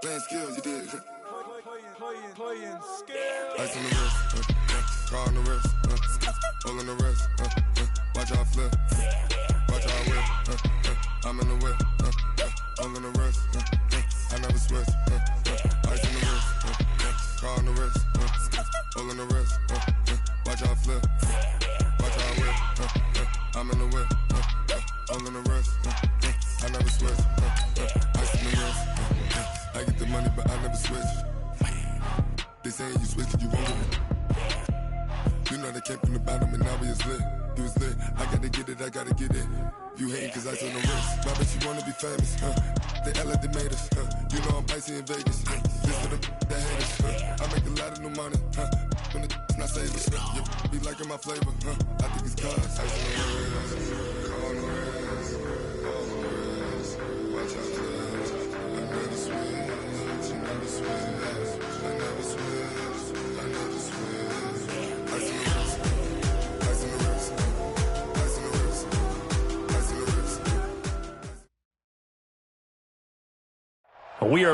Playing skills, you did. Playing skills. Ice on the wrist, car on the wrist, all on the wrist, watch how I flip, watch how I whip, I'm in the whip, all on the wrist, I never switch, ice on the wrist, car on the wrist, all on the wrist, watch how I flip, watch how I whip, I'm in the whip, all on the wrist, I never switch, ice on the wrist, I get the money but I never switch. They saying you switch and you won't get it. You know they came from the bottom and now we is lit. You was lit, I gotta get it, I gotta get it. You hating cause ice on the wrist. Why bet you wanna be famous, They act like they made us, You know I'm icy in Vegas, This for the that hate us, I make a lot of new money, When the not save us, You be liking my flavor, I think it's cause ice on the wrist, car on the wrist, all on the wrist, watch out for this. I never switch, you never switch. We are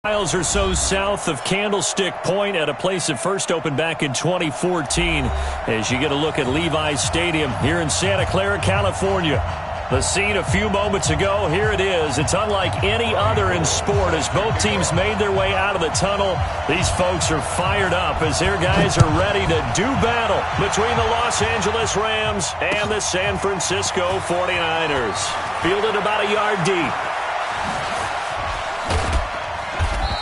miles or so south of Candlestick Point at a place that first opened back in 2014 as you get a look at Levi's Stadium here in Santa Clara, California. The scene a few moments ago, here it is. It's unlike any other in sport as both teams made their way out of the tunnel. These folks are fired up as their guys are ready to do battle between the Los Angeles Rams and the San Francisco 49ers. Fielded about a yard deep.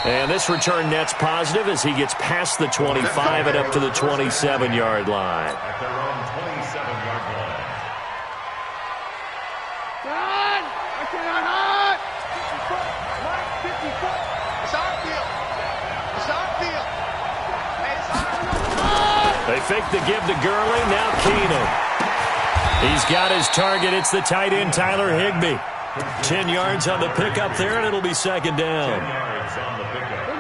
And this return net's positive as he gets past the 25 and up to the 27-yard line. At their own 27-yard line. Run! I cannot hide! 50 foot. It's our field. It's our field. Hey, it's our field. They fake the give to Gurley. Now Keenan. He's got his target. It's the tight end, Tyler Higbee. 10 yards on the pickup there, and it'll be second down.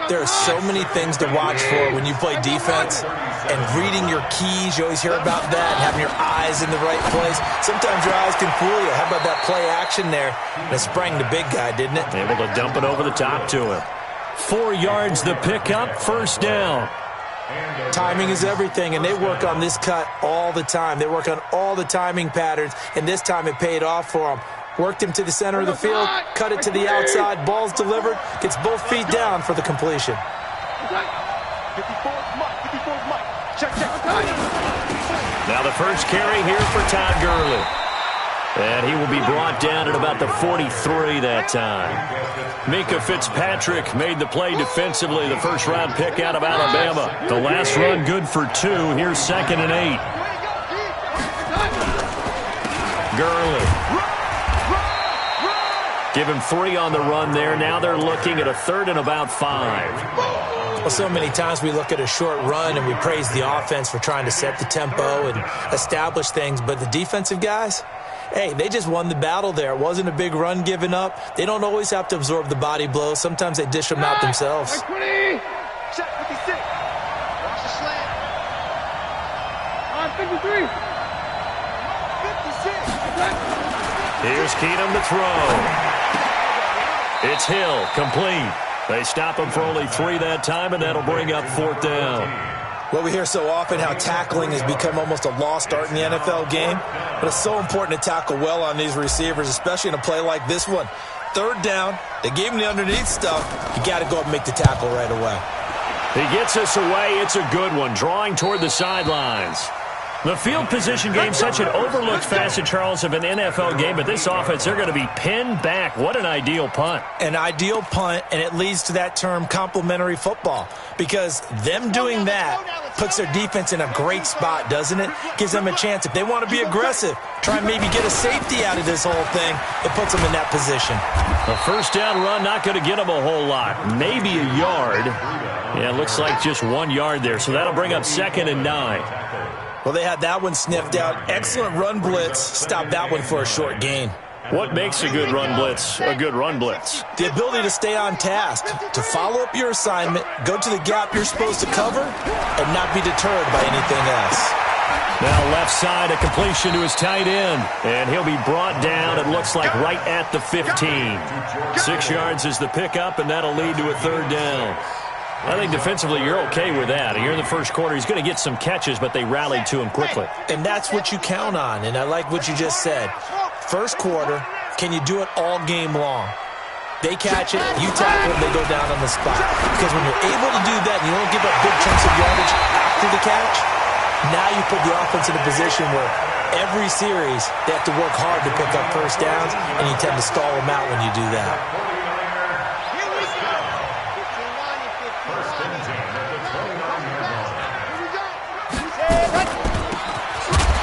There are so many things to watch for when you play defense, and reading your keys, you always hear about that, having your eyes in the right place. Sometimes your eyes can fool you. How about that play action there? And it sprang the big guy, didn't it? Able to dump it over the top to him. 4 yards the pickup, first down. Timing is everything, and they work on this cut all the time. They work on all the timing patterns, and this time it paid off for them. Worked him to the center of the field, cut it to the outside, ball's delivered, gets both feet down for the completion. 54's Mike. Check. Now the first carry here for Todd Gurley. And he will be brought down at about the 43 that time. Minkah Fitzpatrick made the play defensively, the first-round pick out of Alabama. The last run good for 2. Here's 2nd and 8. Gurley. Give him 3 on the run there. Now they're looking at a 3rd and about 5. Well, so many times we look at a short run and we praise the offense for trying to set the tempo and establish things, but the defensive guys, hey, they just won the battle there. It wasn't a big run given up. They don't always have to absorb the body blows. Sometimes they dish them out themselves. Check 56. Watch the slant. On 53. 56. Here's Keenum to throw. It's Hill, complete. They stop him for only 3 that time, and that'll bring up 4th down. Well, we hear so often how tackling has become almost a lost art in the NFL game, but it's so important to tackle well on these receivers, especially in a play like this one. 3rd down, they gave him the underneath stuff. You got to go up and make the tackle right away. He gets us away. It's a good one, drawing toward the sidelines. The field position game, such an overlooked facet, Charles, of an NFL game, but this offense, they're going to be pinned back. What an ideal punt. An ideal punt, and it leads to that term complementary football, because them doing that puts their defense in a great spot, doesn't it? Gives them a chance. If they want to be aggressive, try and maybe get a safety out of this whole thing, it puts them in that position. A first down run, not going to get them a whole lot. Maybe a yard. Yeah, it looks like just 1 yard there, so that'll bring up 2nd and 9. Well, they had that one sniffed out. Excellent run blitz. Stop that one for a short gain. What makes a good run blitz a good run blitz? The ability to stay on task, to follow up your assignment, go to the gap you're supposed to cover, and not be deterred by anything else. Now left side, a completion to his tight end. And he'll be brought down, it looks like, right at the 15. 6 yards is the pickup, and that'll lead to a third down. I think defensively you're okay with that. Here in the first quarter, he's going to get some catches, but they rallied to him quickly. And that's what you count on, and I like what you just said. First quarter, can you do it all game long? They catch it, you tackle them, they go down on the spot. Because when you're able to do that and you don't give up big chunks of yardage after the catch, now you put the offense in a position where every series they have to work hard to pick up first downs, and you tend to stall them out when you do that.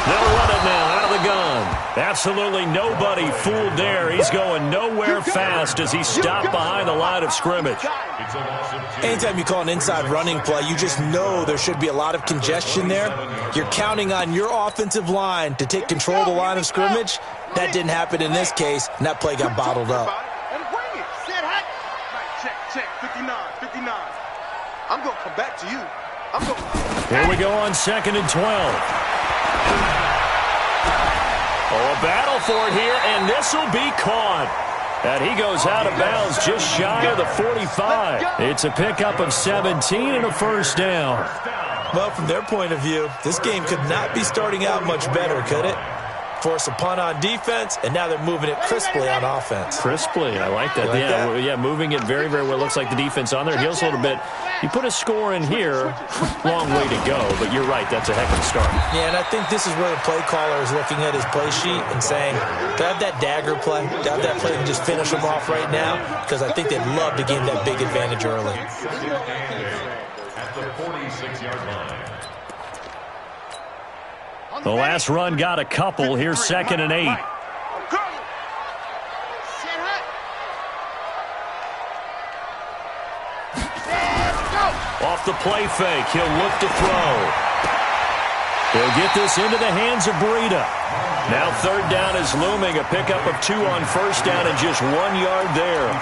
They'll run it now out of the gun. Absolutely nobody fooled there. He's going nowhere fast as he stopped behind the line of scrimmage. Anytime you call an inside running play, you just know there should be a lot of congestion there. You're counting on your offensive line to take control of the line of scrimmage. That didn't happen in this case, and that play got bottled up. Check, 59. I'm going to come back to you. Here we go on 2nd and 12. Oh, a battle for it here, and this will be caught. And he goes out of bounds just shy of the 45. It's a pickup of 17 and a first down. Well, from their point of view, this game could not be starting out much better, could it? Force a punt on defense, and now they're moving it crisply on offense. Crisply, I like that. Yeah, moving it very, very well. Looks like the defense on their heels a little bit. You put a score in here, long way to go, but you're right, that's a heck of a start. Yeah, and I think this is where the play caller is looking at his play sheet and saying, do I have that dagger play? Do I have that play to just finish them off right now? Because I think they'd love to gain that big advantage early. At the 46-yard line. The last run got a couple. Here's 2nd and 8. Off the play fake, he'll look to throw. He'll get this into the hands of Breida. Now third down is looming. A pickup of 2 on first down and just 1 yard there.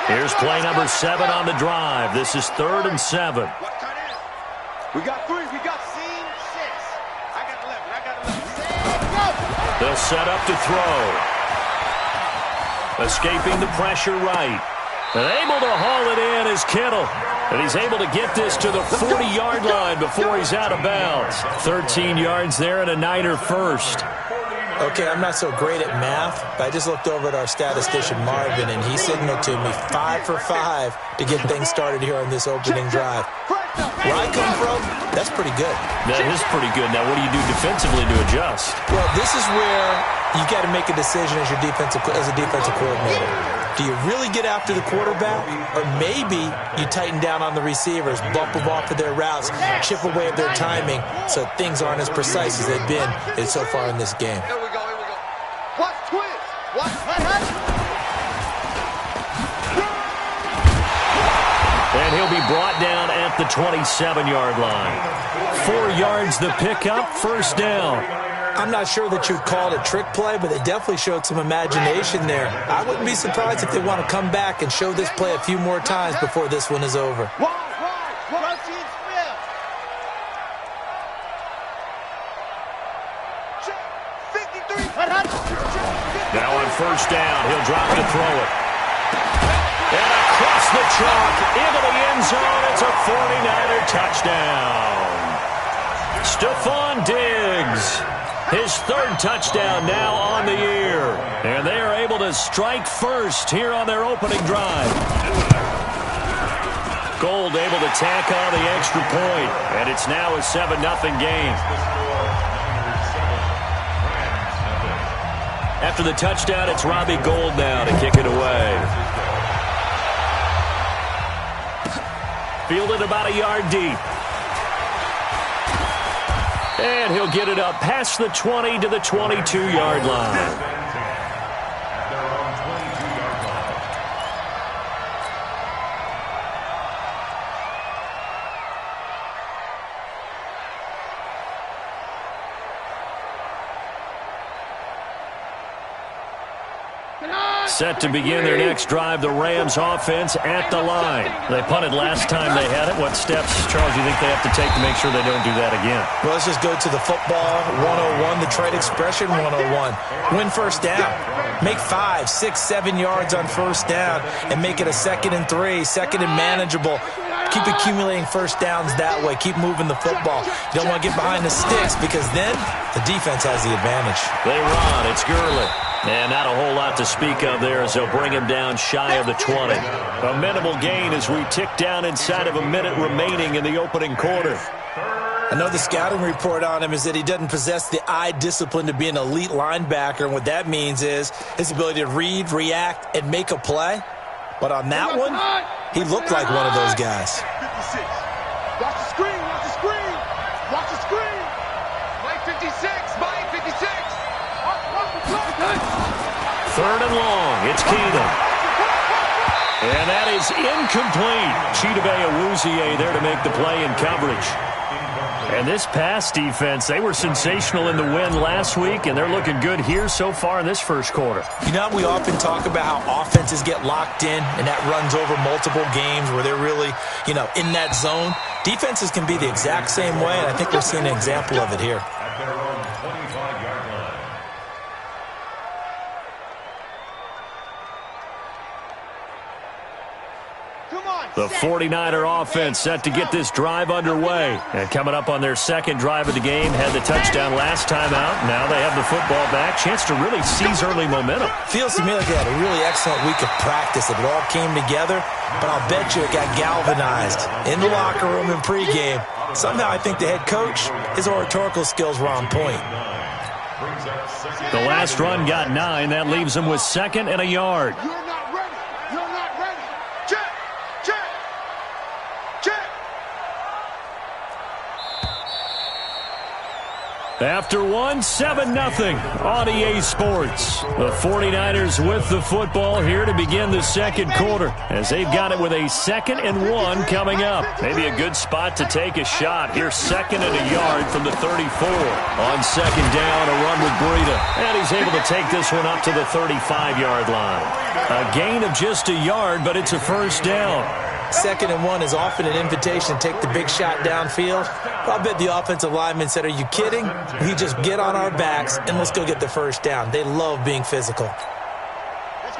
Here's play number 7 on the drive. This is 3rd and 7. We got 3. We got 6. I got 11. They'll set up to throw. Escaping the pressure right. And able to haul it in is Kittle. And he's able to get this to the 40-yard line before he's out of bounds. 13 yards there and a Niner first. Okay, I'm not so great at math, but I just looked over at our statistician, Marvin, and he signaled to me 5 for 5 to get things started here on this opening drive. Where I come from, that's pretty good. That is pretty good. Now, what do you do defensively to adjust? Well, this is where you got to make a decision as a defensive coordinator. Do you really get after the quarterback, or maybe you tighten down on the receivers, bump them off of their routes, chip away at their timing, so things aren't as precise as they've been so far in this game. Here we go. Watch twist. Watch what And he'll be brought down at the 27-yard line. 4 yards the pickup, first down. I'm not sure that you'd call it a trick play, but they definitely showed some imagination there. I wouldn't be surprised if they want to come back and show this play a few more times before this one is over. Now on first down, he'll drop to throw it. And across the chalk, into the end zone, it's a 49er touchdown. Stephon Diggs, his 3rd touchdown now on the year. And they are able to strike first here on their opening drive. Gold able to tack on the extra point, and it's now a 7-0 game. After the touchdown, it's Robbie Gould now to kick it away. Fielded about a yard deep. And he'll get it up past the 20 to the 22-yard line. Get on! Set to begin their next drive, the Rams offense at the line. They punted last time they had it. What steps, Charles, do you think they have to take to make sure they don't do that again? Well, let's just go to the football 101, the trade expression 101. Win first down. Make 5, 6, 7 yards on first down and make it a 2nd and 3, 2nd and manageable. Keep accumulating first downs that way. Keep moving the football. You don't want to get behind the sticks because then the defense has the advantage. They run. It's Gurley. And not a whole lot to speak of there as they'll bring him down shy of the 20. A minimal gain as we tick down inside of a minute remaining in the opening quarter. I know the scouting report on him is that he doesn't possess the eye discipline to be an elite linebacker. And what that means is his ability to read, react, and make a play. But on that one, he looked like one of those guys. 56. Watch the screen. Watch the screen. Watch the screen. Mike 56. Mike 56. Third and long. It's Keenum. And that is incomplete. Chidobe Awuzie there to make the play in coverage. And this pass defense, they were sensational in the win last week, and they're looking good here so far in this first quarter. You know, we often talk about how offenses get locked in, and that runs over multiple games where they're really, in that zone. Defenses can be the exact same way, and I think we're seeing an example of it here. At their own 25-yard line. The 49er offense set to get this drive underway. And coming up on their second drive of the game, had the touchdown last time out. Now they have the football back. Chance to really seize early momentum. Feels to me like they had a really excellent week of practice. It all came together, but I'll bet you it got galvanized in the locker room in pregame. Somehow I think the head coach, his oratorical skills were on point. The last run got 9. That leaves them with 2nd and a yard. You're not ready. You're not ready. Check. Check. Check. After 7-0 on EA Sports. The 49ers with the football here to begin the second quarter as they've got it with a 2nd and 1 coming up. Maybe a good spot to take a shot. Here 2nd and a yard from the 34. On 2nd down, a run with Breida. And he's able to take this one up to the 35-yard line. A gain of just a yard, but it's a first down. 2nd and 1 is often an invitation to take the big shot downfield. I'll bet the offensive lineman said, are you kidding? We just get on our backs and let's go get the first down. They love being physical.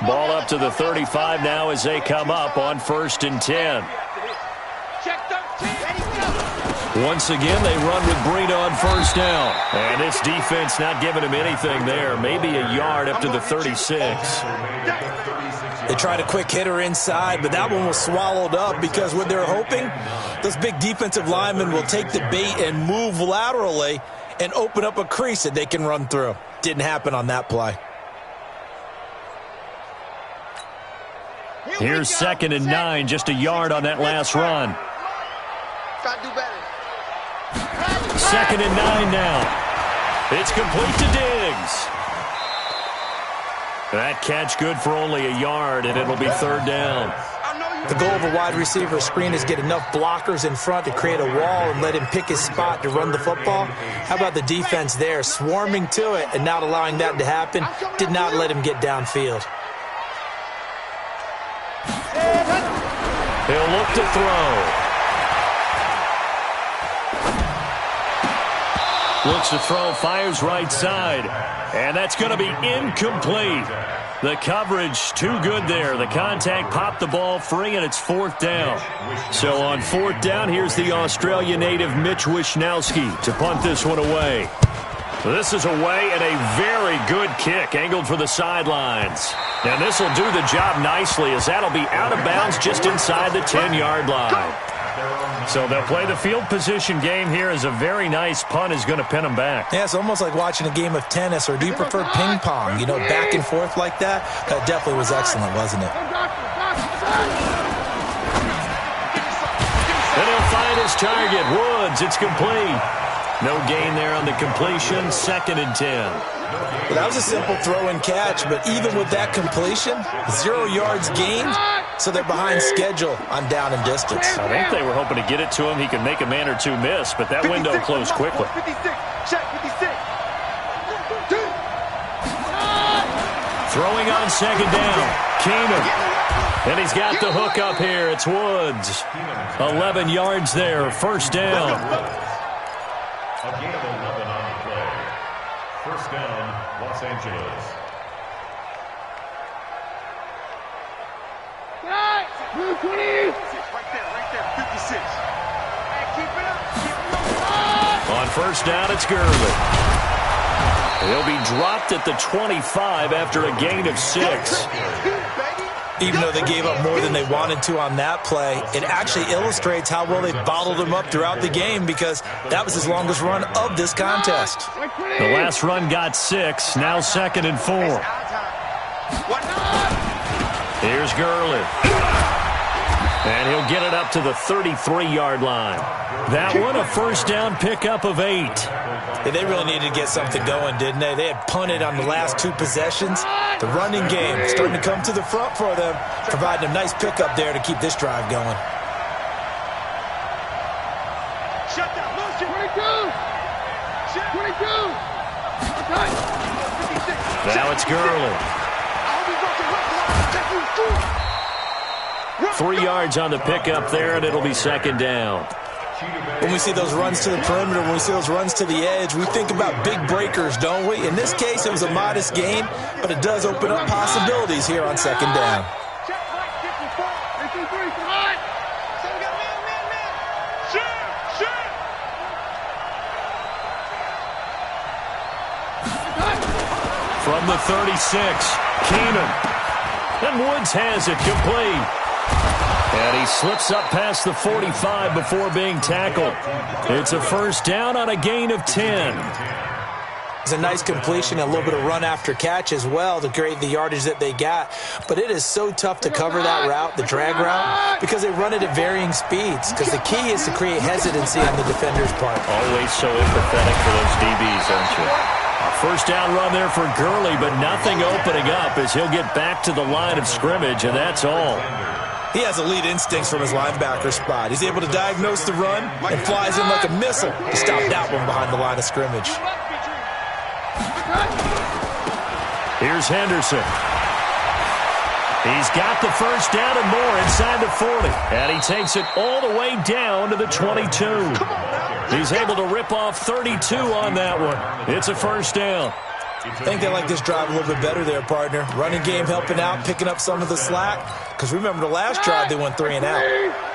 Ball up to the 35 now as they come up on 1st and 10. Check 13. Ready, go. Once again, they run with Breida on 1st down. And this defense not giving him anything there. Maybe a yard up to the 36. They tried a quick hitter inside, but that one was swallowed up because what they're hoping, those big defensive linemen will take the bait and move laterally and open up a crease that they can run through. Didn't happen on that play. Here's 2nd and 9, just a yard on that last run. Try to do better. 2nd and 9 now. It's complete to Diggs. That catch good for only a yard, and it'll be 3rd down. The goal of a wide receiver screen is get enough blockers in front to create a wall and let him pick his spot to run the football. How about the defense there, swarming to it and not allowing that to happen? Did not let him get downfield. He'll look to throw. Looks to throw, fires right side. And that's going to be incomplete. The coverage too good there. The contact popped the ball free, and it's 4th down. So on 4th down, here's the Australia native Mitch Wishnowsky to punt this one away. This is away and a very good kick angled for the sidelines. And this will do the job nicely as that'll be out of bounds just inside the 10-yard line. So they'll play the field position game here as a very nice punt is going to pin them back. Yeah, it's almost like watching a game of tennis, or do you prefer ping pong? Back and forth like that? That definitely was excellent, wasn't it? Then he'll find his target. Woods, it's complete. No gain there on the completion. 2nd and 10. Well, that was a simple throw and catch, but even with that completion, 0 yards gained, so they're behind schedule on down and distance. I think they were hoping to get it to him. He could make a man or two miss, but that window closed quickly. 56. Check 56. Throwing on second down. Keenum. And he's got the hook up here. It's Woods. 11 yards there. First down. A gain of 11 on the play. First down, Los Angeles. Blue 20. Right there, 56. Hey, keep it up. On first down, it's Gurley. He'll be dropped at the 25 after a gain of 6. Even though they gave up more than they wanted to on that play, it actually illustrates how well they bottled him up throughout the game because that was his longest run of this contest. The last run got 6, now 2nd and 4. Here's Gurley. And he'll get it up to the 33-yard line. That one, a first down pickup of 8. Yeah, they really needed to get something going, didn't they? They had punted on the last 2 possessions. The running game starting to come to the front for them, providing a nice pickup there to keep this drive going. Shut down, motion. 22. 22. Now it's Gurley. 3 yards on the pickup there, and it'll be second down. When we see those runs to the perimeter, when we see those runs to the edge, we think about big breakers, don't we? In this case, it was a modest gain, but it does open up possibilities here on second down. From the 36, Keenum. And Woods has it complete. And he slips up past the 45 before being tackled. It's a first down on a gain of 10. It's a nice completion, a little bit of run after catch as well to create the yardage that they got. But it is so tough to cover that route, the drag route, because they run it at varying speeds. Because the key is to create hesitancy on the defender's part. Always so empathetic for those DBs, aren't you? A first down run there for Gurley, but nothing opening up as he'll get back to the line of scrimmage, and that's all. He has elite instincts from his linebacker spot. He's able to diagnose the run and flies in like a missile to stop that one behind the line of scrimmage. Here's Henderson. He's got the first down and more inside the 40. And he takes it all the way down to the 22. He's able to rip off 32 on that one. It's a first down. I think they like this drive a little bit better there, partner. Running game helping out, picking up some of the slack. Because remember the last drive, they went 3 and out.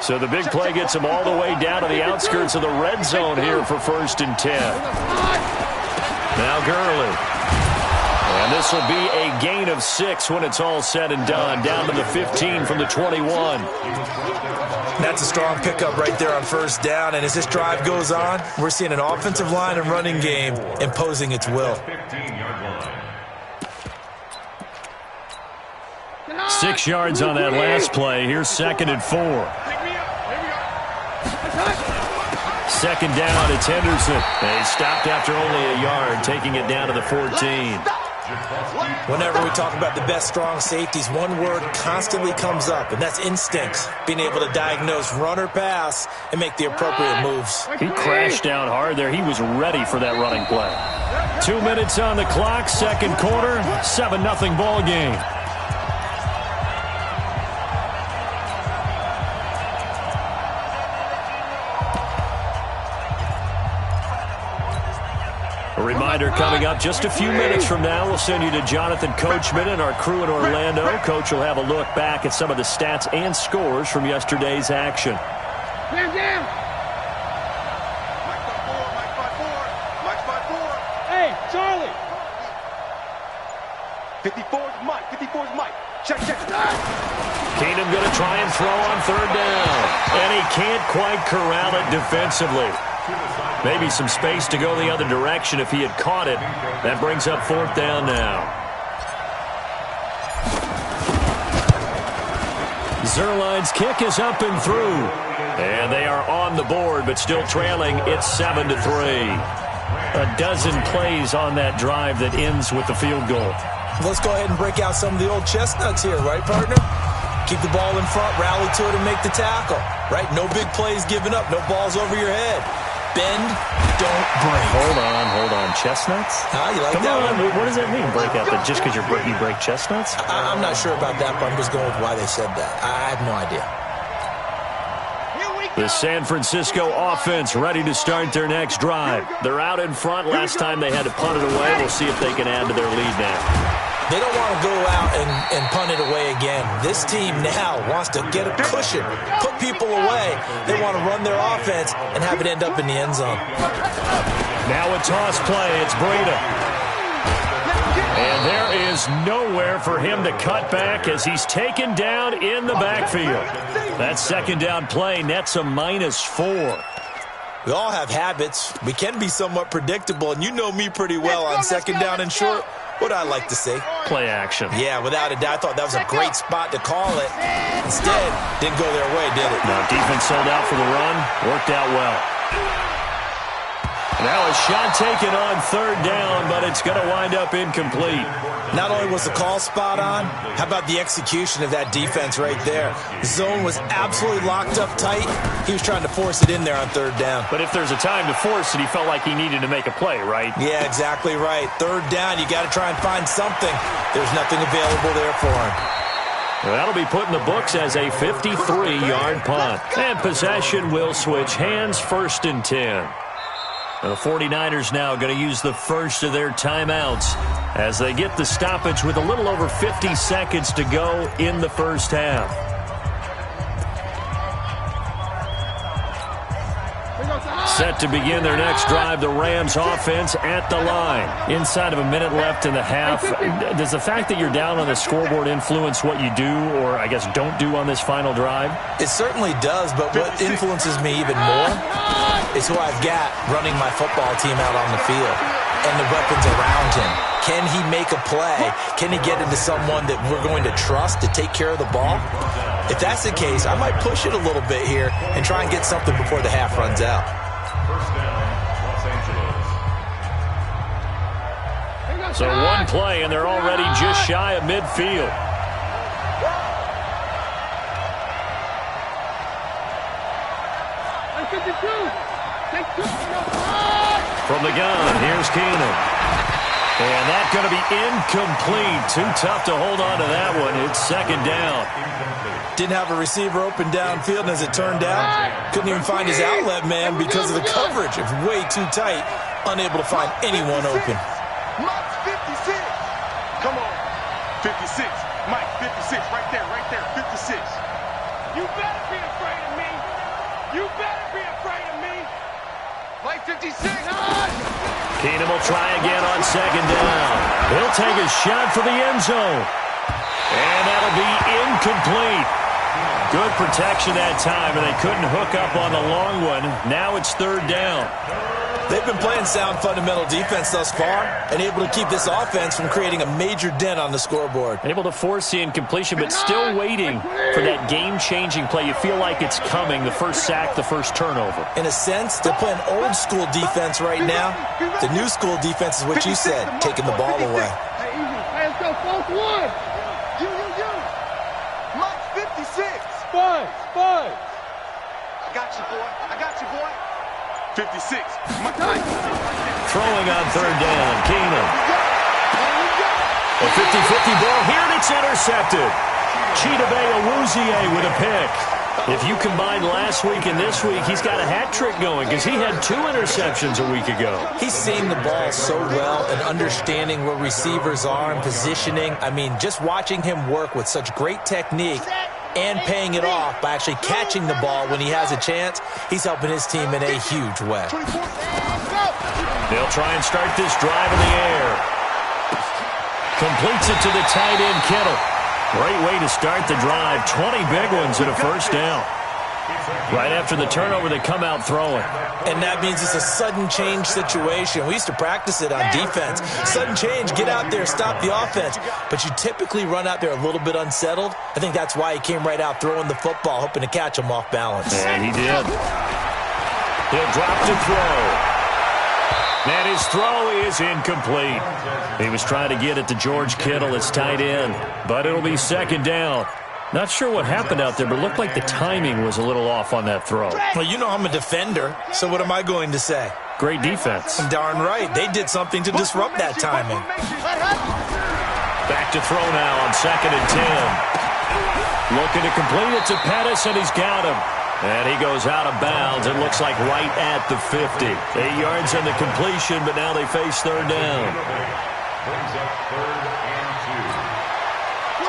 So the big play gets them all the way down to the outskirts of the red zone here for 1st and 10. Now Gurley. And this will be a gain of 6 when it's all said and done. Down to the 15 from the 21. That's a strong pickup right there on first down. And as this drive goes on, we're seeing an offensive line and running game imposing its will. 6 yards on that last play. Here's 2nd and 4. Second down, it's Henderson. And he stopped after only a yard, taking it down to the 14. Whenever we talk about the best strong safeties, one word constantly comes up, and that's instincts. Being able to diagnose run or pass and make the appropriate moves. He crashed down hard there. He was ready for that running play. 2 minutes on the clock, second quarter, 7-0 ball game. A reminder coming up just a few minutes from now. We'll send you to Jonathan Coachman and our crew in Orlando. Coach will have a look back at some of the stats and scores from yesterday's action. Stand down. Mike 5-4. Mike 5-4. Hey, Charlie. 54 is Mike. 54 is Mike. Check. Keenum going to try and throw on third down. And he can't quite corral it defensively. Maybe some space to go the other direction if he had caught it. That brings up 4th down now. Zuerlein's kick is up and through. And they are on the board, but still trailing. It's 7-3. A dozen plays on that drive that ends with the field goal. Let's go ahead and break out some of the old chestnuts here, right, partner? Keep the ball in front, rally to it, and make the tackle, right? No big plays given up, no balls over your head. Bend, don't break. Hold on. Chestnuts? You like Come that on. one? What does that mean, break out? That just because you break chestnuts? I'm not sure about that, but I'm just going with why they said that. I have no idea. The San Francisco offense ready to start their next drive. They're out in front. Last time they had to punt it away. We'll see if they can add to their lead now. They don't want to go out and punt it away again. This team now wants to get a cushion, put people away. They want to run their offense and have it end up in the end zone. Now a toss play. It's Breida. And there is nowhere for him to cut back as he's taken down in the backfield. That second down play nets a -4. We all have habits. We can be somewhat predictable, and you know me pretty well on second down and short. What I like to say? Play action. Yeah, without a doubt. I thought that was a great spot to call it. Instead, didn't go their way, did it? Now defense sold out for the run. Worked out well. Now a shot taken on third down, but it's going to wind up incomplete. Not only was the call spot on, how about the execution of that defense right there? The zone was absolutely locked up tight. He was trying to force it in there on third down. But if there's a time to force it, he felt like he needed to make a play, right? Yeah, exactly right. Third down, you got to try and find something. There's nothing available there for him. Well, that'll be put in the books as a 53-yard punt. And possession will switch hands, 1st and 10. The 49ers now going to use the first of their timeouts as they get the stoppage with a little over 50 seconds to go in the first half. Set to begin their next drive, the Rams offense at the line. Inside of a minute left in the half. Does the fact that you're down on the scoreboard influence what you do or, I guess, don't do on this final drive? It certainly does, but what influences me even more is who I've got running my football team out on the field and the weapons around him. Can he make a play? Can he get into someone that we're going to trust to take care of the ball? If that's the case, I might push it a little bit here and try and get something before the half runs out. First down, Los Angeles. So one play, and they're already just shy of midfield. From the gun, here's Keenan. And that's going to be incomplete. Too tough to hold on to that one. It's second down. Didn't have a receiver open downfield, and as it turned out, couldn't even find his outlet man because of the coverage. It was way too tight, unable to find anyone open. Mike 56. Come on. 56. Mike 56. Right there. 56. You better be afraid of me. You better be afraid of me. Mike 56. Keenan will try again on second down. He'll take a shot for the end zone. And that'll be incomplete. Good protection that time, and they couldn't hook up on the long one. Now it's third down. They've been playing sound fundamental defense thus far and able to keep this offense from creating a major dent on the scoreboard. Able to force the incompletion, but still waiting for that game-changing play. You feel like it's coming, the first sack, the first turnover. In a sense, they're playing old-school defense right now. The new-school defense is what you said, taking the ball away. Hey, let's go, fourth one. You. Mike 56. Five. I got you, boy. 56. Throwing on third down, Keenan. A 50-50 ball here, and it's intercepted. Chidobe Awuzie with a pick. If you combine last week and this week, he's got a hat trick going because he had 2 interceptions a week ago. He's seeing the ball so well and understanding where receivers are and positioning. I mean, just watching him work with such great technique and paying it off by actually catching the ball when he has a chance, he's helping his team in a huge way. They'll try and start this drive in the air. Completes it to the tight end, Kittle. Great way to start the drive. 20 big ones and a first down. Right after the turnover, they come out throwing. And that means it's a sudden change situation. We used to practice it on defense. Sudden change, get out there, stop the offense. But you typically run out there a little bit unsettled. I think that's why he came right out throwing the football, hoping to catch him off balance. And he did. He'll drop to throw. And his throw is incomplete. He was trying to get it to George Kittle, his tight end. But it'll be second down. Not sure what happened out there, but it looked like the timing was a little off on that throw. Well, you know I'm a defender, so what am I going to say? Great defense. Darn right. They did something to disrupt that timing. Back to throw now on 2nd and 10. Looking to complete it to Pettis, and he's got him. And he goes out of bounds. It looks like right at the 50. 8 yards on the completion, but now they face 3rd down. Brings up 3rd and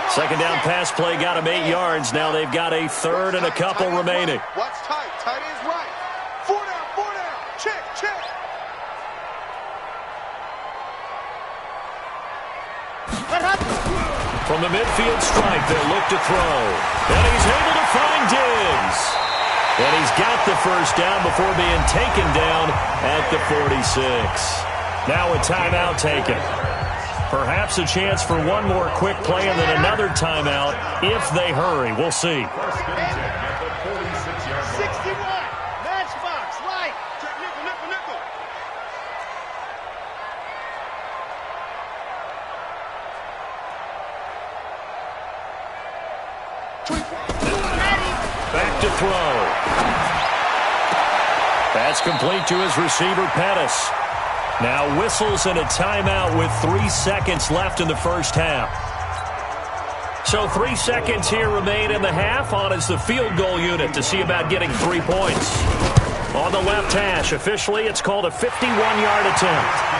2. Second down pass play got him 8 yards. Now they've got a 3rd and a couple remaining. Watch tight. Tight ends right. 4 down, 4 down. Check, check. From the midfield stripe, they look to throw. And he's able to find Diggs. And he's got the first down before being taken down at the 46. Now a timeout taken. Perhaps a chance for one more quick play and then another timeout if they hurry. We'll see. 1st at the 46-yard line. 61. Matchbox. Light. Check nickel, nickel, nickel. Back to throw. That's complete to his receiver, Pettis. Now whistles and a timeout with 3 seconds left in the first half. So 3 seconds here remain in the half. On is the field goal unit to see about getting 3 points. On the left hash, officially it's called a 51-yard attempt.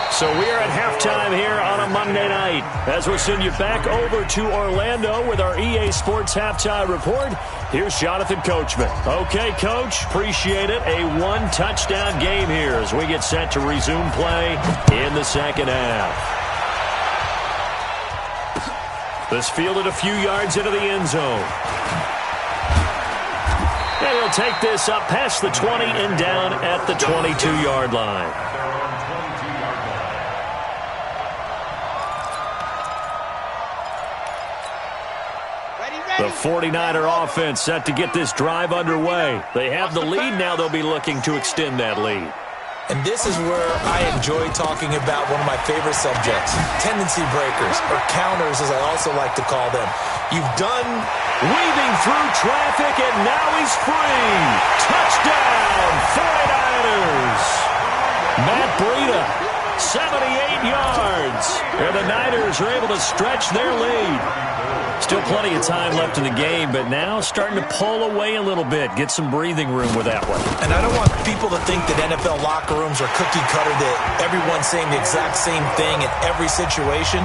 So we are at halftime here on a Monday night as we'll send you back over to Orlando with our EA Sports Halftime Report. Here's Jonathan Coachman. Okay, Coach, appreciate it. A 1-touchdown game here as we get set to resume play in the second half. This fielded a few yards into the end zone. And he'll take this up past the 20 and down at the 22-yard line. The 49er offense set to get this drive underway. They have the lead now. They'll be looking to extend that lead. And this is where I enjoy talking about one of my favorite subjects, tendency breakers, or counters as I also like to call them. You've done weaving through traffic, and now he's free. Touchdown, 49ers. Matt Breida, 78 yards. And the Niners are able to stretch their lead. Still plenty of time left in the game, but now starting to pull away a little bit. Get some breathing room with that one. And I don't want people to think that NFL locker rooms are cookie cutter, that everyone's saying the exact same thing in every situation.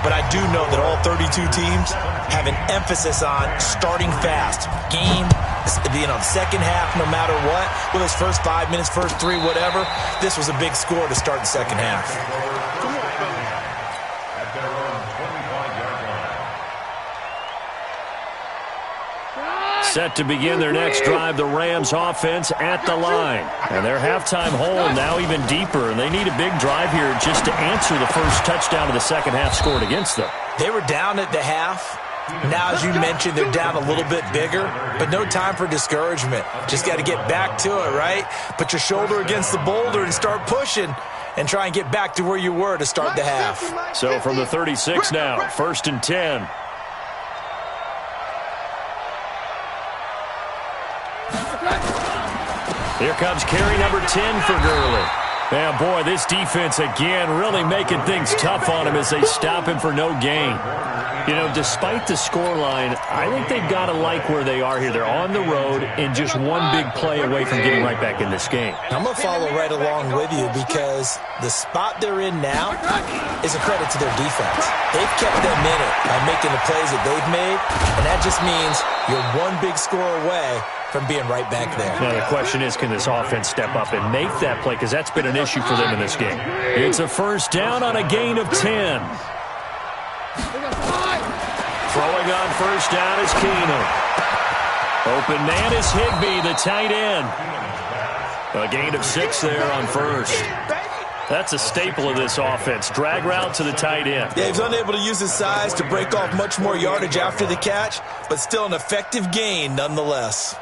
But I do know that all 32 teams have an emphasis on starting fast. Game, second half, no matter what. Whether it's first 5 minutes, first 3, whatever. This was a big score to start the second half. At their own 25-yard line. Set to begin their next drive, the Rams offense at the line. And their halftime hole now even deeper, and they need a big drive here just to answer the first touchdown of the second half scored against them. They were down at the half. Now, as you mentioned, they're down a little bit bigger, but no time for discouragement. Just got to get back to it, right? Put your shoulder against the boulder and start pushing and try and get back to where you were to start the half. So from the 36 now, 1st and 10. Here comes carry number 10 for Gurley. And boy, this defense again really making things tough on him as they stop him for no gain. You know, despite the scoreline, I think they've got to like where they are here. They're on the road and just one big play away from getting right back in this game. I'm going to follow right along with you because the spot they're in now is a credit to their defense. They've kept them in it by making the plays that they've made, and that just means you're one big score away from being right back there. Now the question is, can this offense step up and make that play? Because that's been an issue for them in this game. It's a first down on a gain of 10. Throwing on first down is Keenum. Open man is Higbee, the tight end. A gain of 6 there on first. That's a staple of this offense. Drag route to the tight end. Yeah, he's unable to use his size to break off much more yardage after the catch, but still an effective gain nonetheless.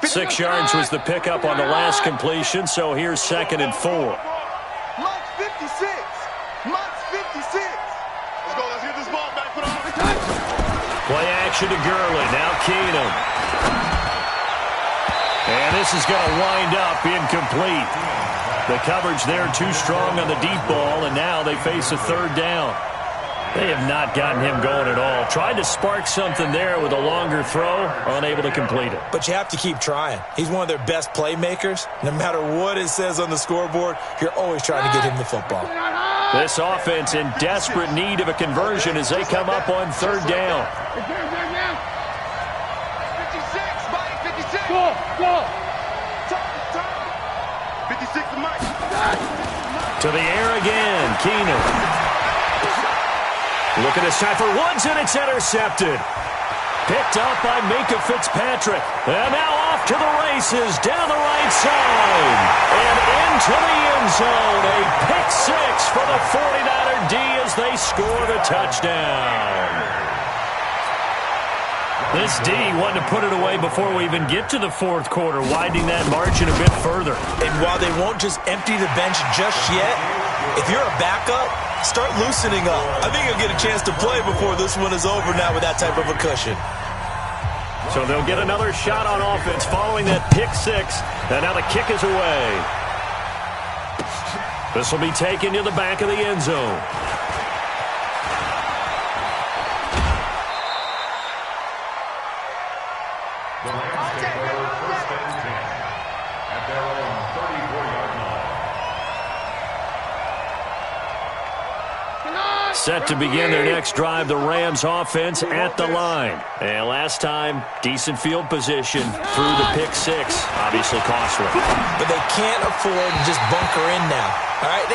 6 yards was the pickup on the last completion, so here's 2nd and 4. Like 56. Mike's 56. Let's go. Let's get this ball back for the offense. Play action to Gurley. Now Keenum. And this is going to wind up incomplete. The coverage there too strong on the deep ball, and now they face a third down. They have not gotten him going at all. Tried to spark something there with a longer throw, unable to complete it. But you have to keep trying. He's one of their best playmakers. No matter what it says on the scoreboard, you're always trying to get him the football. This offense in desperate need of a conversion as they come up on third down. 56, Mike, 56. Go. 56 to Mike. To the air again, Keenum. Looking this time for Woods, and it's intercepted. Picked up by Minka Fitzpatrick. And now off to the races, down the right side. And into the end zone. A pick six for the 49er D as they scored a touchdown. This D wanted to put it away before we even get to the fourth quarter, widening that margin a bit further. And while they won't just empty the bench just yet, if you're a backup, start loosening up. I think you'll get a chance to play before this one is over now with that type of a cushion. So they'll get another shot on offense following that pick six. And now the kick is away. This will be taken to the back of the end zone. The Rams take over first and 10 at their own 34-yard line. Set to begin their next drive, the Rams offense at the line. And last time, decent field position through the pick six. Obviously costly. But they can't afford to just bunker in now. All right,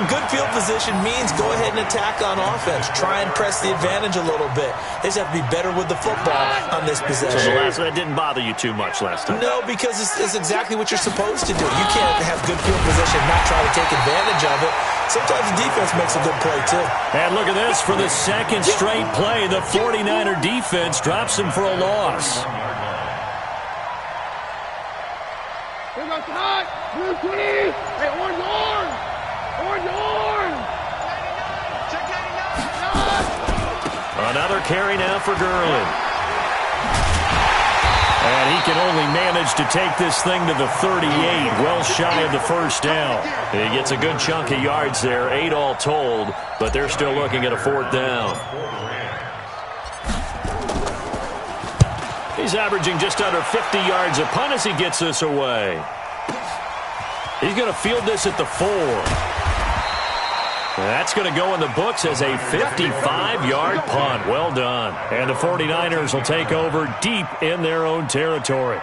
good field position means go ahead and attack on offense. Try and press the advantage a little bit. They just have to be better with the football on this possession. So the last one didn't bother you too much last time? No, because it's exactly what you're supposed to do. You can't have good field position and not try to take advantage of it. Sometimes the defense makes a good play, too. And look at this. For the second straight play, the 49er defense drops him for a loss. Here goes tonight. Blue 20. Hey, orange. Check 99. Another carry now for Gurley. And he can only manage to take this thing to the 38, well shy of the first down. He gets a good chunk of yards there, 8 all told, but they're still looking at a fourth down. He's averaging just under 50 yards a punt as he gets this away. He's going to field this at the 4. That's going to go in the books as a 55-yard punt. Well done. And the 49ers will take over deep in their own territory.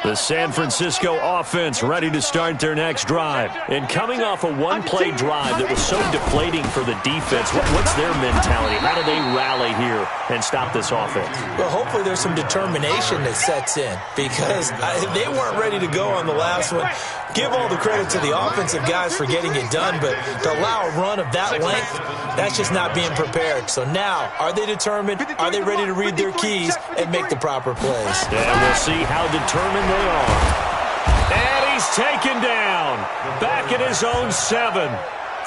The San Francisco offense ready to start their next drive. And coming off a one-play drive that was so deflating for the defense, what's their mentality? How do they rally here and stop this offense? Well, hopefully there's some determination that sets in because they weren't ready to go on the last one. Give all the credit to the offensive guys for getting it done, but to allow a run of that length, that's just not being prepared. So now, are they determined? Are they ready to read their keys and make the proper plays? And we'll see how determined they are. And he's taken down. Back at his own 7.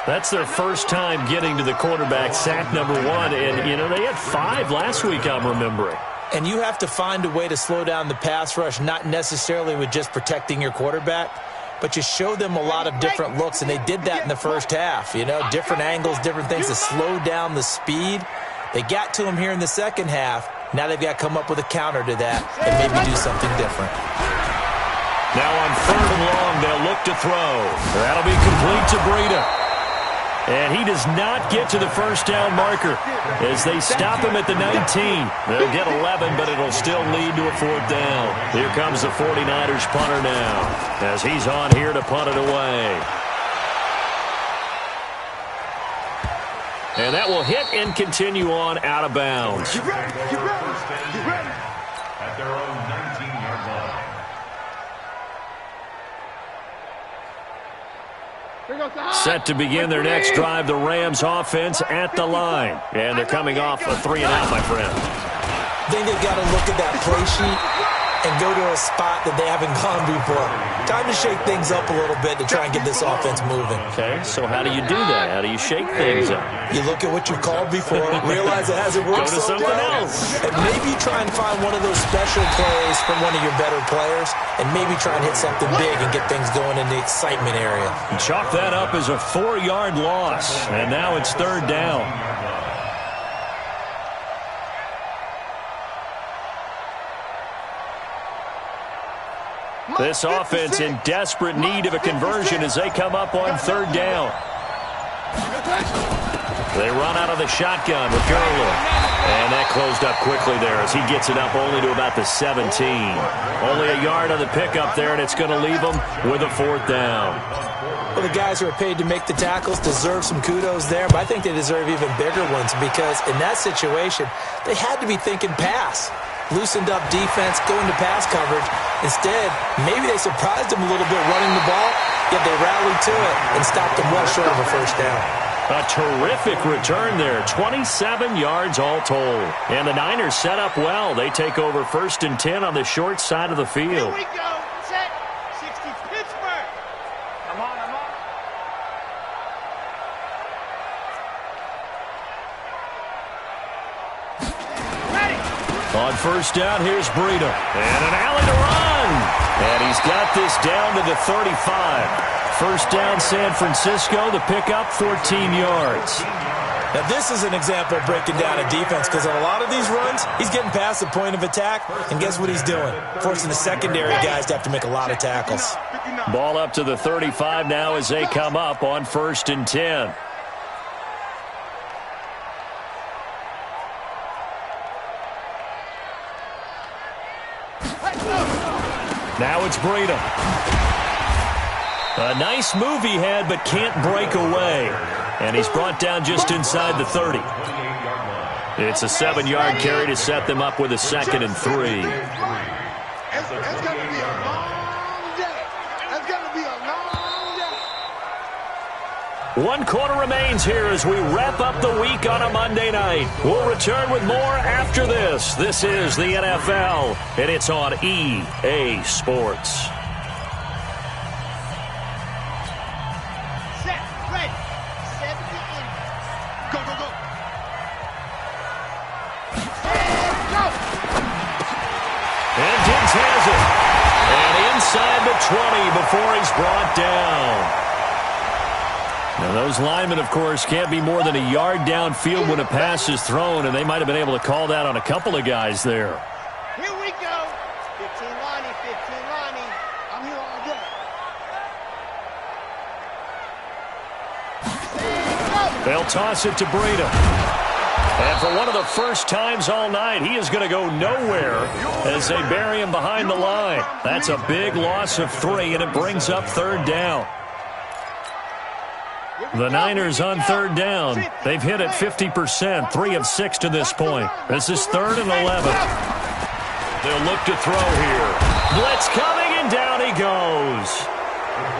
That's their first time getting to the quarterback, sack number 1. And, you know, they had 5 last week, I'm remembering. And you have to find a way to slow down the pass rush, not necessarily with just protecting your quarterback, but you show them a lot of different looks, and they did that in the first half. You know, different angles, different things to slow down the speed. They got to him here in the second half. Now they've got to come up with a counter to that and maybe do something different. Now on 3rd and long, they'll look to throw. That'll be complete to Breida. And he does not get to the first down marker as they stop him at the 19. They'll get 11, but it'll still lead to a fourth down. Here comes the 49ers punter now as he's on here to punt it away. And that will hit and continue on out of bounds. Get ready. At their own 19-yard line. Set to begin their next drive, the Rams offense at the line. And they're coming off a 3-and-out, my friend. I think they've got to look at that play sheet and go to a spot that they haven't gone before. Time to shake things up a little bit to try and get this offense moving. Okay, so how do you do that? How do you shake things up? You look at what you've called before, realize it hasn't worked Go to something else. and maybe try and find one of those special plays from one of your better players, and maybe try and hit something big and get things going in the excitement area. Chalk that up as a 4-yard loss, and now it's 3rd down. This offense in desperate need of a conversion as they come up on 3rd down. They run out of the shotgun with Gurley. And that closed up quickly there as he gets it up only to about the 17. Only a yard on the pickup there, and it's going to leave them with a 4th down. Well, the guys who are paid to make the tackles deserve some kudos there, but I think they deserve even bigger ones because in that situation, they had to be thinking pass. Loosened up defense, going to pass coverage. Instead, maybe they surprised them a little bit running the ball, yet they rallied to it and stopped them well short of a 1st down. A terrific return there, 27 yards all told. And the Niners set up well. They take over 1st and 10 on the short side of the field. Here we go. Set. 60 Pittsburgh. Come on, come on. Ready. On 1st down, here's Breida. And an alley to run. And he's got this down to the 35. 1st down, San Francisco. The pickup, 14 yards. Now, this is an example of breaking down a defense because on a lot of these runs, he's getting past the point of attack, and guess what he's doing? Forcing the secondary guys to have to make a lot of tackles. Ball up to the 35 now as they come up on 1st and 10. Now it's Breida. A nice move he had, but can't break away. And he's brought down just inside the 30. It's a 7-yard carry to set them up with a 2nd and 3. It's going to be a long day. It's going to be a long day. 1 quarter remains here as we wrap up the week on a Monday night. We'll return with more after this. This is the NFL, and it's on EA Sports. Set. Ready. 70 in. Go, go, go. And go. And Diggs has it. And inside the 20 before he's brought down. Now, those linemen, of course, can't be more than a yard downfield when a pass is thrown, and they might have been able to call that on a couple of guys there. Here we go. 15 Lonnie, 15 Lonnie. I'm here all day. They'll toss it to Breida. And for one of the first times all night, he is going to go nowhere as they bury him behind the line. That's a big loss of 3, and it brings up 3rd down. The Niners on 3rd down. They've hit it 50%, 3 of 6 to this point. This is 3rd and 11. They'll look to throw here. Blitz coming, and down he goes.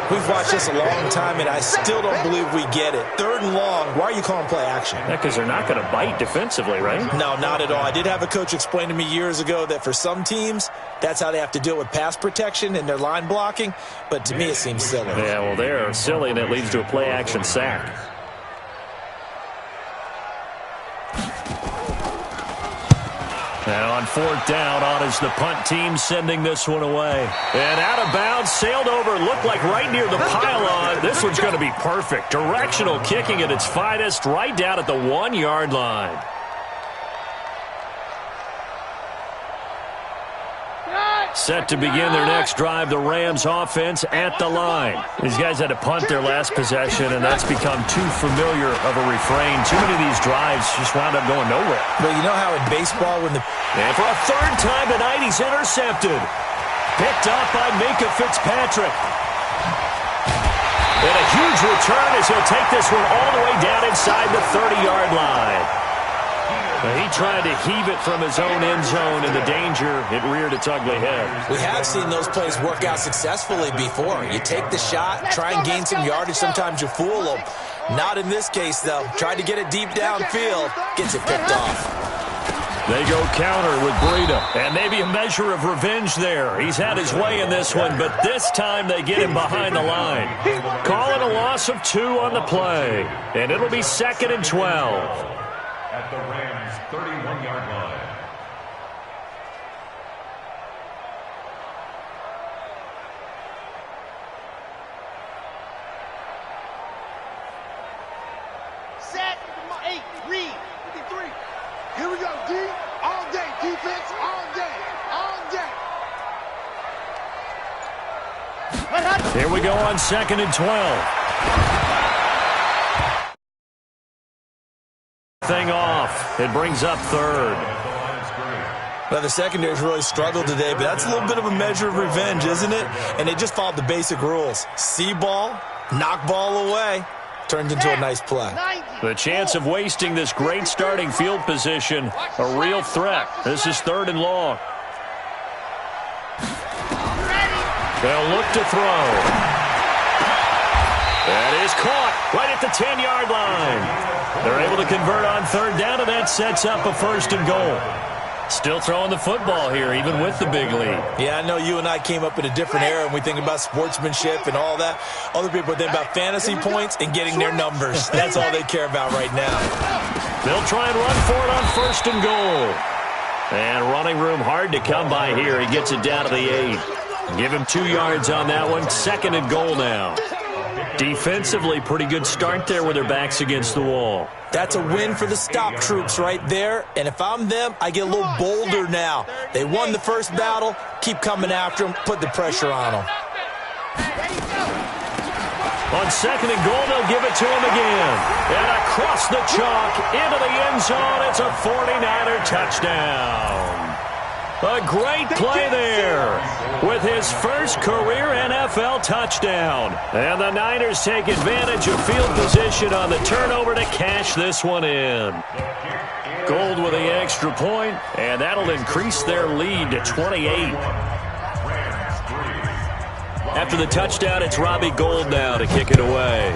We've watched this a long time, and I still don't believe we get it. 3rd and long, why are you calling play action? Yeah, because they're not going to bite defensively, right? No, not at all. I did have a coach explain to me years ago that for some teams, that's how they have to deal with pass protection and their line blocking, but to me it seems silly. Yeah, well, they're silly, and it leads to a play action sack. Now on 4th down, on is the punt team sending this one away. And out of bounds, sailed over, looked like right near the pylon. This one's going to be perfect. Directional kicking at its finest, right down at the 1-yard line. Set to begin their next drive, the Rams offense at the line. These guys had to punt their last possession, and that's become too familiar of a refrain. Too many of these drives just wound up going nowhere. But you know how in baseball when the... And for a 3rd time tonight, he's intercepted. Picked up by Minka Fitzpatrick. And a huge return as he'll take this one all the way down inside the 30-yard line. He tried to heave it from his own end zone, and the danger, it reared its ugly head. We have seen those plays work out successfully before. You take the shot, try and gain some yardage. Sometimes you fool them. Not in this case, though. Tried to get it deep downfield. Gets it picked off. They go counter with Breida. And maybe a measure of revenge there. He's had his way in this one, but this time they get him behind the line. Calling a loss of 2 on the play. And it'll be 2nd and 12. At the Rams' 31-yard line. Set, 8, read, 53. Here we go, D. All day, defense, all day, all day. Here we go on 2nd and 12. Thing off. It brings up 3rd. Well, the secondary's really struggled today, but that's a little bit of a measure of revenge, isn't it? And they just followed the basic rules. See ball, knock ball away. Turns into a nice play. The chance of wasting this great starting field position, a real threat. This is 3rd and long. They'll look to throw. That is caught right at the 10-yard line. They're able to convert on 3rd down, and that sets up a 1st and goal. Still throwing the football here, even with the big lead. Yeah, I know you and I came up in a different era, and we think about sportsmanship and all that. Other people think about fantasy points and getting their numbers. That's all they care about right now. They'll try and run for it on 1st and goal. And running room hard to come by here. He gets it down to the 8. Give him 2 yards on that one. 2nd and goal now. Defensively, pretty good start there with their backs against the wall. That's a win for the stop troops right there. And if I'm them, I get a little bolder now. They won the first battle. Keep coming after them. Put the pressure on them. On 2nd and goal, they'll give it to him again. And across the chalk, into the end zone, it's a 49er touchdown. A great play there with his first career NFL touchdown. And the Niners take advantage of field position on the turnover to cash this one in. Gold with the extra point, and that'll increase their lead to 28. After the touchdown, it's Robbie Gould now to kick it away.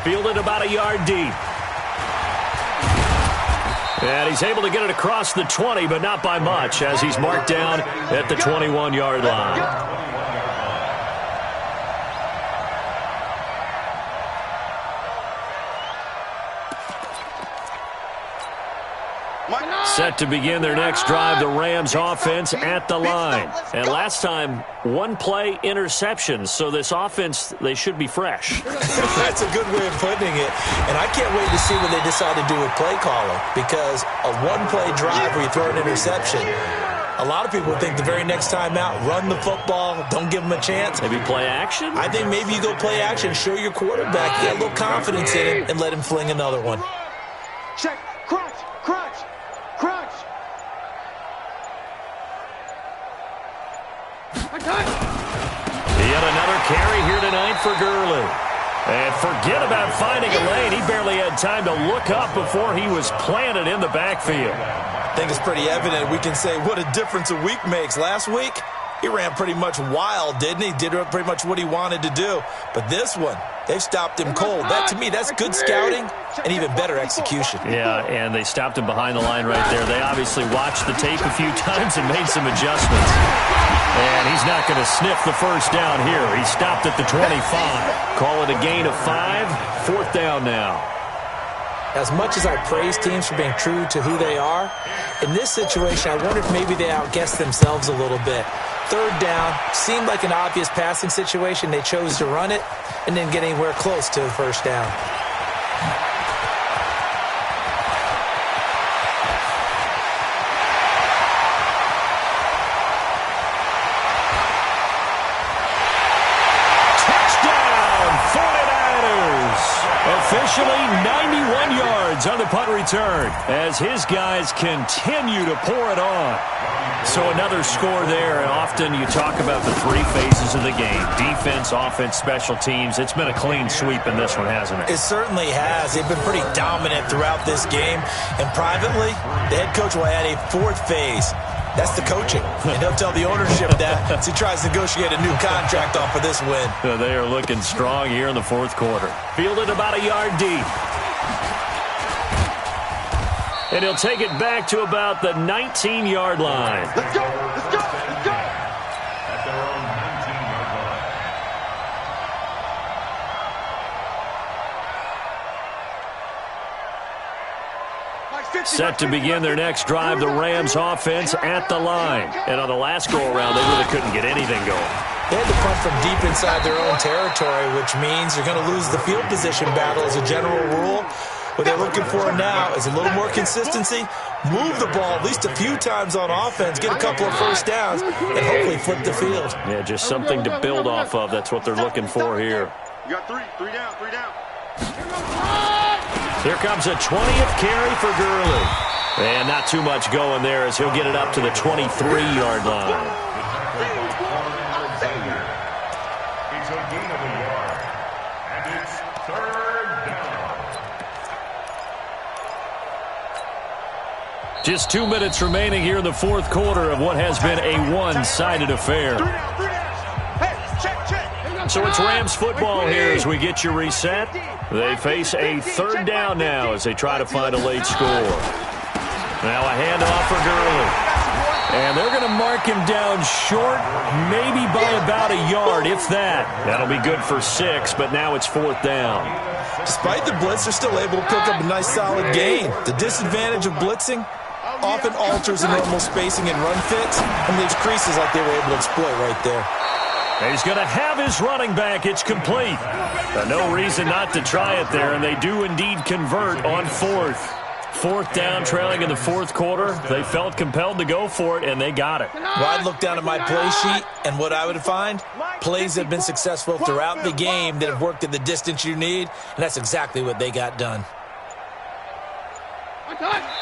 Fielded about a yard deep. And he's able to get it across the 20, but not by much, as he's marked down at the 21-yard line. Set to begin their next drive, the Rams offense at the line. And last time, 1-play interception, so this offense, they should be fresh. That's a good way of putting it. And I can't wait to see what they decide to do with play calling, because a 1-play drive where you throw an interception, a lot of people think the very next time out, run the football, don't give them a chance. Maybe play action? I think maybe you go play action, show your quarterback, get a little confidence in him, and let him fling another one. Check, crunch, crunch, crunch. Yet another carry here tonight for Gurley. And forget about finding a lane. He barely had time to look up before he was planted in the backfield. I think it's pretty evident. We can say what a difference a week makes. Last week, he ran pretty much wild, didn't he? Did pretty much what he wanted to do. But this one, they've stopped him cold. That, to me, that's good scouting and even better execution. Yeah, and they stopped him behind the line right there. They obviously watched the tape a few times and made some adjustments. And he's not going to sniff the first down here. He stopped at the 25. Call it a gain of 5. 4th down now. As much as I praise teams for being true to who they are, in this situation, I wonder if maybe they outguessed themselves a little bit. 3rd down, seemed like an obvious passing situation. They chose to run it and didn't get anywhere close to the 1st down. Officially 91 yards on the punt return as his guys continue to pour it on. So another score there, and often you talk about the 3 phases of the game. Defense, offense, special teams. It's been a clean sweep in this one, hasn't it? It certainly has. They've been pretty dominant throughout this game. And privately, the head coach will add a 4th phase. That's the coaching. And he'll tell the ownership that as he tries to negotiate a new contract off of this win. They are looking strong here in the 4th quarter. Fielded about a yard deep. And he'll take it back to about the 19-yard line. Let's go. Let's go. Let's go. At their own 19-yard line. Set to begin their next drive, the Rams offense at the line. And on the last go-around, they really couldn't get anything going. They had to punt from deep inside their own territory, which means you're going to lose the field position battle as a general rule. What they're looking for now is a little more consistency, move the ball at least a few times on offense, get a couple of first downs, and hopefully flip the field. Yeah, just something to build off of. That's what they're looking for here. You got three down. Here comes a 20th carry for Gurley. And not too much going there as he'll get it up to the 23-yard line. It's a gain of a yard. And it's third down. Just 2 minutes remaining here in the fourth quarter of what has been a one-sided affair. So it's Rams football here as we get you reset. They face a third down now as they try to find a late score. Now a handoff for Gurley. And they're going to mark him down short, maybe by about a yard, if that. That'll be good for 6, but now it's fourth down. Despite the blitz, they're still able to pick up a nice solid gain. The disadvantage of blitzing often alters the normal spacing and run fits and leaves creases like they were able to exploit right there. He's going to have his running back. It's complete. No reason not to try it there, and they do indeed convert on fourth. Fourth down, trailing in the fourth quarter. They felt compelled to go for it, and they got it. Well, I'd look down at my play sheet, and what I would find, plays that have been successful throughout the game that have worked at the distance you need, and that's exactly what they got done.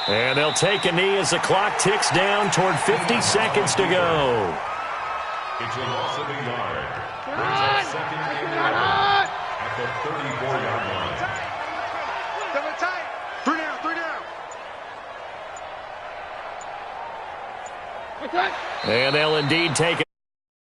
And they'll take a knee as the clock ticks down toward 50 seconds to go. It's a loss of a yard. Brings up second and 11 at the 34-yard line. Three down. And they'll indeed take it.